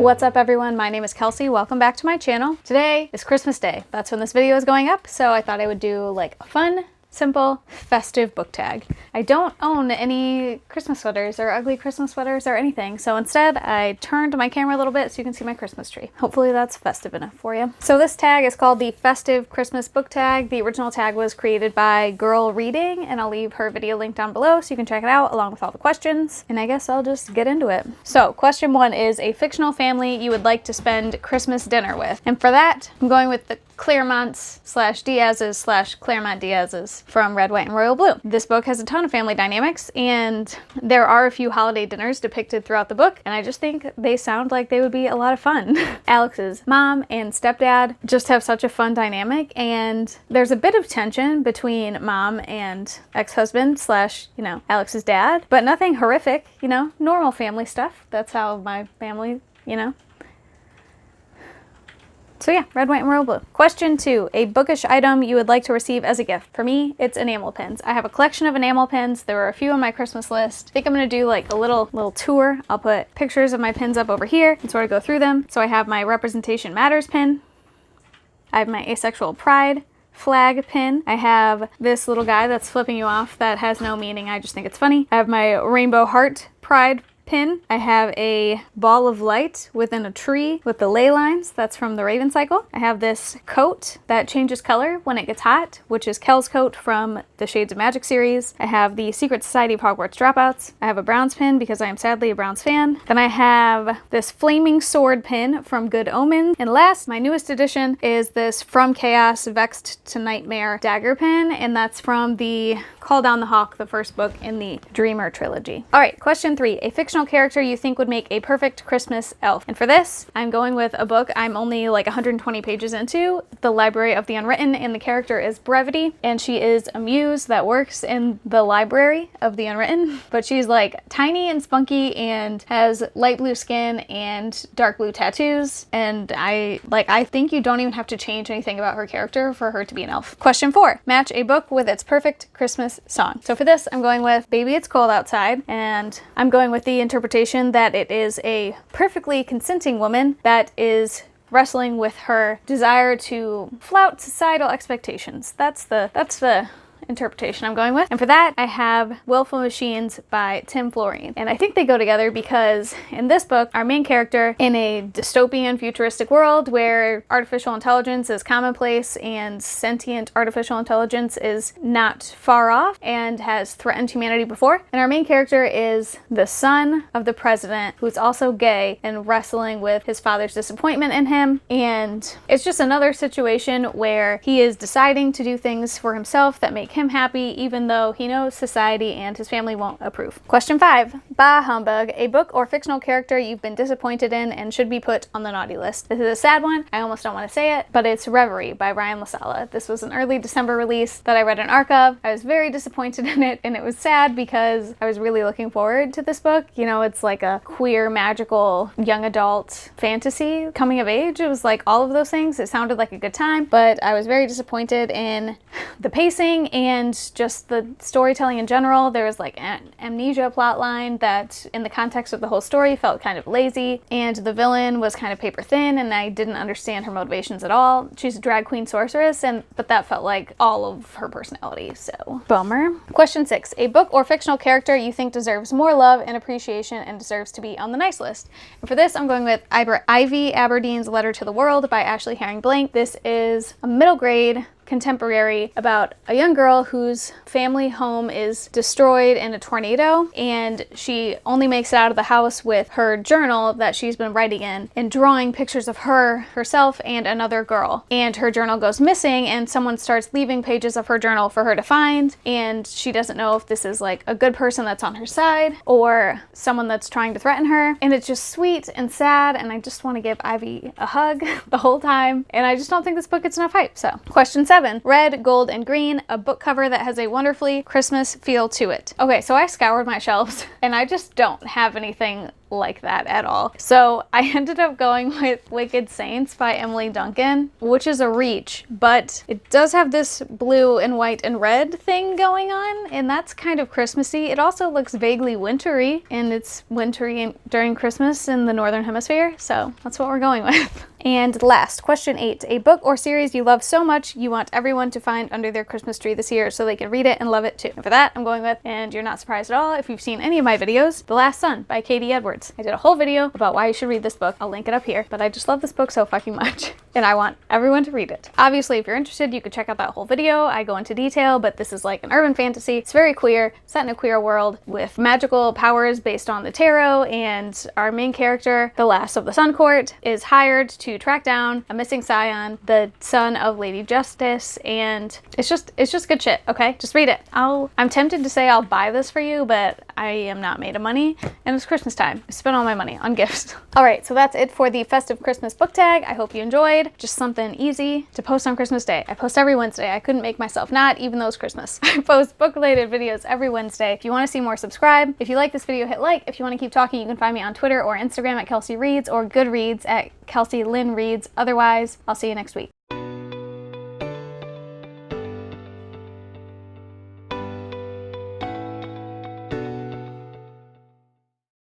What's up everyone, my name is Kelsey. Welcome back to my channel. Today is Christmas Day. That's when this video is going up, so I thought I would do like a fun, simple, festive book tag. I don't own any Christmas sweaters or ugly Christmas sweaters or anything, so instead I turned my camera a little bit so you can see my Christmas tree. Hopefully that's festive enough for you. So this tag is called the Festive Christmas Book Tag. The original tag was created by Girl Reading, and I'll leave her video link down below so you can check it out along with all the questions, and I guess I'll just get into it. So question 1 is a fictional family you would like to spend Christmas dinner with, and for that I'm going with the Claremonts / Diaz's / Claremont Diaz's from Red, White, and Royal Blue. This book has a ton of family dynamics, and there are a few holiday dinners depicted throughout the book, and I just think they sound like they would be a lot of fun. Alex's mom and stepdad just have such a fun dynamic, and there's a bit of tension between mom and ex-husband / Alex's dad, but nothing horrific, normal family stuff. That's how my family, So yeah, Red, White, and Royal Blue. Question 2, a bookish item you would like to receive as a gift. For me, it's enamel pins. I have a collection of enamel pins. There were a few on my Christmas list. I think I'm gonna do like a little tour. I'll put pictures of my pins up over here and sort of go through them. So I have my Representation Matters pin. I have my Asexual Pride flag pin. I have this little guy that's flipping you off that has no meaning. I just think it's funny. I have my Rainbow Heart Pride pin. I have a ball of light within a tree with the ley lines. That's from the Raven Cycle. I have this coat that changes color when it gets hot, which is Kel's coat from the Shades of Magic series. I have the Secret Society of Hogwarts Dropouts. I have a Browns pin because I am sadly a Browns fan. Then I have this Flaming Sword pin from Good Omen. And last, my newest addition is this From Chaos Vexed to Nightmare dagger pin, and that's from the Call Down the Hawk, the first book in the Dreamer trilogy. All right, question 3, a fictional character you think would make a perfect Christmas elf. And for this, I'm going with a book I'm only like 120 pages into, The Library of the Unwritten, and the character is Brevity, and she is a muse that works in the Library of the Unwritten, but she's like tiny and spunky and has light blue skin and dark blue tattoos, and I think you don't even have to change anything about her character for her to be an elf. Question 4, match a book with its perfect Christmas song. So for this, I'm going with Baby It's Cold Outside, and I'm going with the interpretation that it is a perfectly consenting woman that is wrestling with her desire to flout societal expectations. That's the interpretation I'm going with. And for that, I have Willful Machines by Tim Florine. And I think they go together because in this book, our main character, in a dystopian futuristic world where artificial intelligence is commonplace and sentient artificial intelligence is not far off and has threatened humanity before. And our main character is the son of the president, who's also gay and wrestling with his father's disappointment in him. And it's just another situation where he is deciding to do things for himself that make him happy, even though he knows society and his family won't approve. Question 5, Bah Humbug, a book or fictional character you've been disappointed in and should be put on the naughty list. This is a sad one. I almost don't want to say it, but it's Reverie by Ryan LaSala. This was an early December release that I read an arc of. I was very disappointed in it, and it was sad because I was really looking forward to this book. It's like a queer, magical, young adult fantasy coming of age. It was like all of those things. It sounded like a good time, but I was very disappointed in the pacing and just the storytelling in general. There was like an amnesia plot line that in the context of the whole story felt kind of lazy, and the villain was kind of paper thin, and I didn't understand her motivations at all. She's a drag queen sorceress, but that felt like all of her personality, so bummer. Question 6, a book or fictional character you think deserves more love and appreciation and deserves to be on the nice list. And for this, I'm going with Ivy Aberdeen's Letter to the World by Ashley Herring Blank. This is a middle grade contemporary about a young girl whose family home is destroyed in a tornado, and she only makes it out of the house with her journal that she's been writing in and drawing pictures of herself and another girl. And her journal goes missing, and someone starts leaving pages of her journal for her to find, and she doesn't know if this is like a good person that's on her side or someone that's trying to threaten her. And it's just sweet and sad, and I just want to give Ivy a hug the whole time, and I just don't think this book gets enough hype. So question 7, Red, Gold, and Green, a book cover that has a wonderfully Christmas feel to it. Okay, so I scoured my shelves and I just don't have anything like that at all. So I ended up going with Wicked Saints by Emily Duncan, which is a reach, but it does have this blue and white and red thing going on, and that's kind of Christmassy. It also looks vaguely wintry, and it's wintry during Christmas in the Northern Hemisphere, so that's what we're going with. And last, question 8. A book or series you love so much you want everyone to find under their Christmas tree this year so they can read it and love it too. And for that, I'm going with, and you're not surprised at all if you've seen any of my videos, The Last Son by Katie Edwards. I did a whole video about why you should read this book. I'll link it up here, but I just love this book so fucking much, and I want everyone to read it. Obviously, if you're interested, you could check out that whole video. I go into detail, but this is like an urban fantasy. It's very queer, set in a queer world with magical powers based on the tarot, and our main character, the last of the Sun Court, is hired to track down a missing scion, the son of Lady Justice, and it's just good shit, okay? Just read it. I'm tempted to say I'll buy this for you, but I am not made of money, and it's Christmas time. I spent all my money on gifts. All right, so that's it for the Festive Christmas book tag. I hope you enjoyed. Just something easy to post on Christmas Day. I post every Wednesday. I couldn't make myself not, even though it's Christmas. I post book-related videos every Wednesday. If you want to see more, subscribe. If you like this video, hit like. If you want to keep talking, you can find me on Twitter or Instagram at Kelsey Reads, or Goodreads at Kelsey Lynn Reads. Otherwise, I'll see you next week.